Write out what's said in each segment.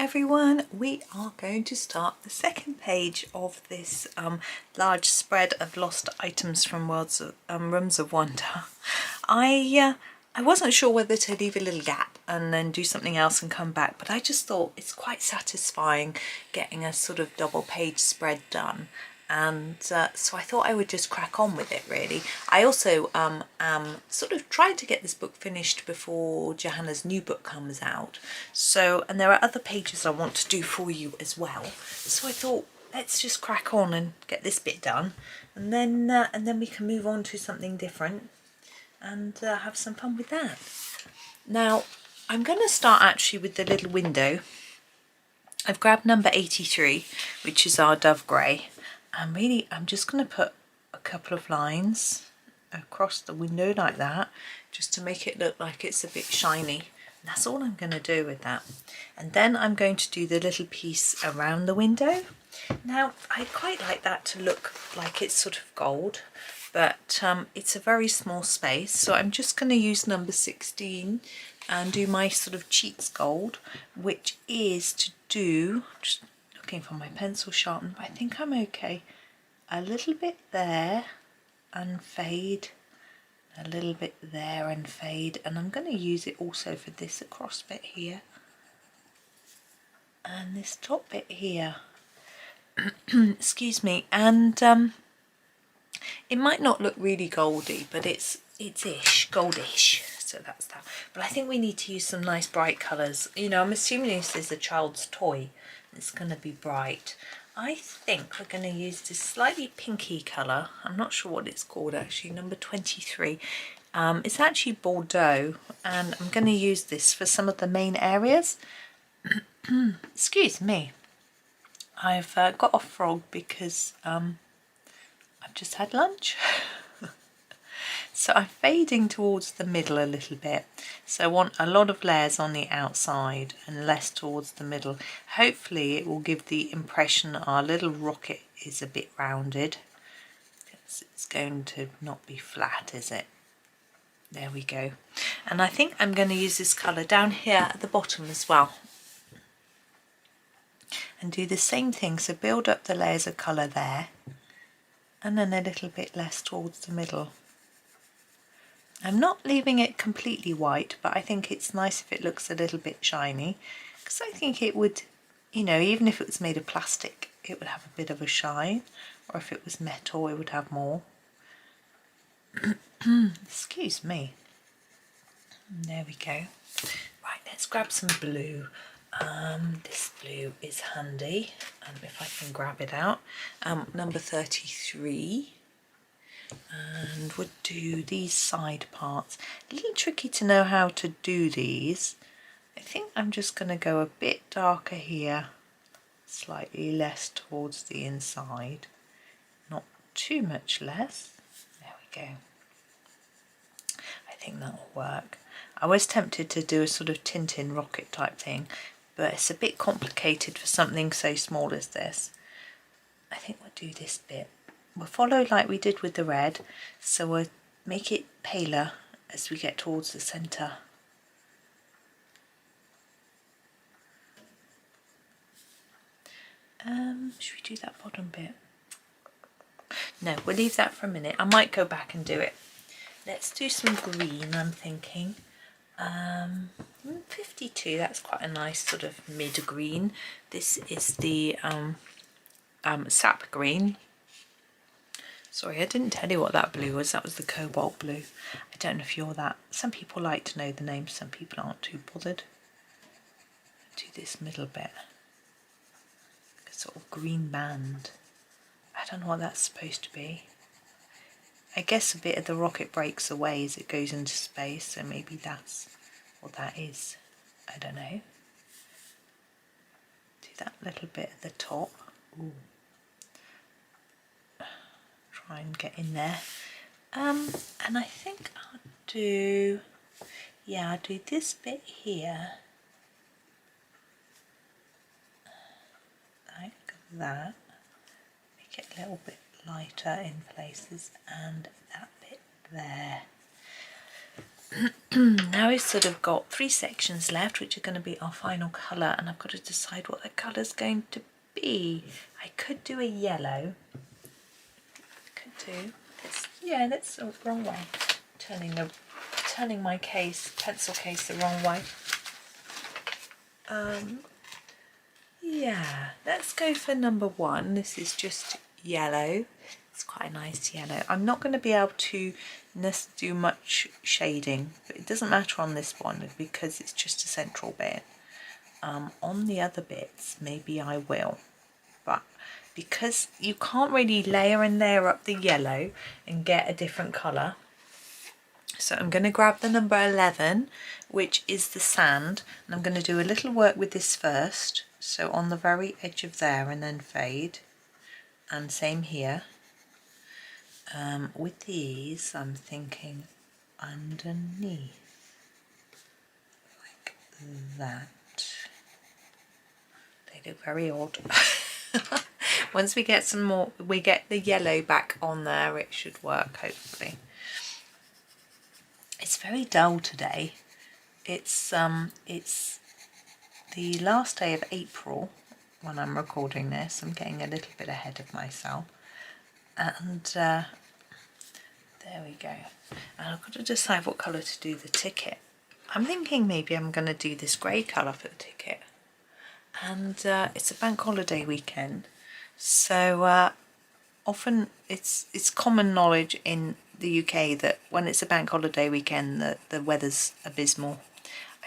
everyone, we are going to start the second page of this large spread of lost items from Rooms of Wonder. I wasn't sure whether to leave a little gap and then do something else and come back, but I just thought it's quite satisfying getting a sort of double page spread done. And so I thought I would just crack on with it really. I also am sort of trying to get this book finished before Johanna's new book comes out. So, and there are other pages I want to do for you as well. So I thought let's just crack on and get this bit done, and then we can move on to something different and have some fun with that. Now I'm going to start actually with the little window. I've grabbed number 83, which is our dove grey. And really, I'm just going to put a couple of lines across the window like that, just to make it look like it's a bit shiny. And that's all I'm going to do with that. And then I'm going to do the little piece around the window. Now, I quite like that to look like it's sort of gold, but it's a very small space. So I'm just going to use number 16 and do my sort of cheats gold, which is to do, just looking for my pencil sharpened, but I think I'm okay. A little bit there and fade, a little bit there and fade, and I'm going to use it also for this across bit here and this top bit here. Excuse me. And it might not look really goldy, but it's goldish. So that's that. But I think we need to use some nice bright colours. You know, I'm assuming this is a child's toy. It's going to be bright. I think we're going to use this slightly pinky colour. I'm not sure what it's called actually. Number 23. It's actually Bordeaux, and I'm going to use this for some of the main areas. Excuse me. I've got a frog because I've just had lunch. So I'm fading towards the middle a little bit. So I want a lot of layers on the outside and less towards the middle. Hopefully it will give the impression our little rocket is a bit rounded. It's going to not be flat, is it? There we go. And I think I'm going to use this colour down here at the bottom as well. And do the same thing. So build up the layers of colour there. And then a little bit less towards the middle. I'm not leaving it completely white, but I think it's nice if it looks a little bit shiny, because I think it would, you know, even if it was made of plastic, it would have a bit of a shine, or if it was metal, it would have more. Excuse me. There we go. Right, let's grab some blue. This blue is handy, if I can grab it out. Number 33. And would do these side parts. A little tricky to know how to do these. I think I'm just going to go a bit darker here, slightly less towards the inside, not too much less. There we go. I think that will work. I was tempted to do a sort of Tintin rocket type thing, but it's a bit complicated for something so small as this. I think we'll do this bit. We'll follow like we did with the red, so we'll make it paler as we get towards the centre. Should we do that bottom bit? No, we'll leave that for a minute. I might go back and do it. Let's do some green, I'm thinking. 52, that's quite a nice sort of mid-green. This is the sap green. Sorry, I didn't tell you what that blue was. That was the cobalt blue. I don't know if you're that. Some people like to know the names, some people aren't too bothered. Do this middle bit. A sort of green band. I don't know what that's supposed to be. I guess a bit of the rocket breaks away as it goes into space, so maybe that's what that is. I don't know. Do that little bit at the top. Ooh. Try and get in there, and I think I'll do this bit here like that, make it a little bit lighter in places, and that bit there. now we've sort of got 3 sections left, which are going to be our final colour, and I've got to decide what the colour's going to be. I could do a yellow. Could do. That's the wrong way. Turning my pencil case the wrong way. Yeah, let's go for number 1. This is just yellow. It's quite a nice yellow. I'm not going to be able to do much shading, but it doesn't matter on this one because it's just a central bit. On the other bits, maybe I will, but because you can't really layer and layer up the yellow and get a different colour, so I'm going to grab the number 11, which is the sand, and I'm going to do a little work with this first, so on the very edge of there, and then fade, and same here. With these, I'm thinking underneath, like that. They look very odd. Once we get some more, we get the yellow back on there, it should work, hopefully. It's very dull today. It's the last day of April when I'm recording this. I'm getting a little bit ahead of myself. And there we go. And I've got to decide what colour to do the ticket. I'm thinking maybe I'm going to do this grey colour for the ticket. And it's a bank holiday weekend. So often it's common knowledge in the UK that when it's a bank holiday weekend the weather's abysmal.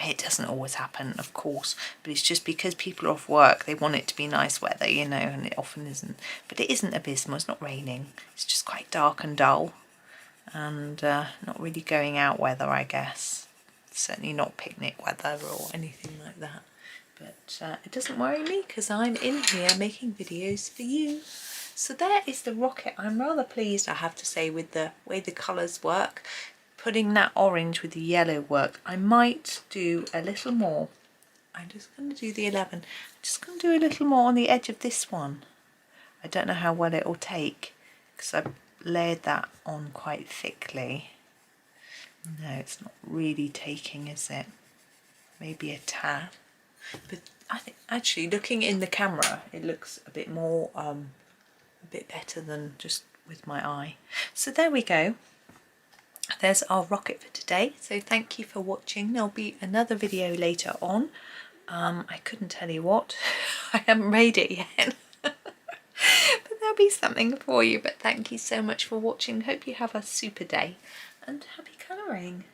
It doesn't always happen, of course, but it's just because people are off work, they want it to be nice weather, you know, and it often isn't. But it isn't abysmal, it's not raining, it's just quite dark and dull, and not really going out weather, I guess. Certainly not picnic weather or anything like that. But it doesn't worry me because I'm in here making videos for you. So there is the rocket. I'm rather pleased, I have to say, with the way the colours work. Putting that orange with the yellow work. I might do a little more. I'm just going to do the 11. I'm just going to do a little more on the edge of this one. I don't know how well it will take because I've layered that on quite thickly. No, it's not really taking, is it? Maybe a tad. But I think actually looking in the camera, it looks a bit more, a bit better than just with my eye. So there we go. There's our rocket for today. So thank you for watching. There'll be another video later on. I couldn't tell you what. I haven't made it yet. But there'll be something for you. But thank you so much for watching. Hope you have a super day and happy colouring.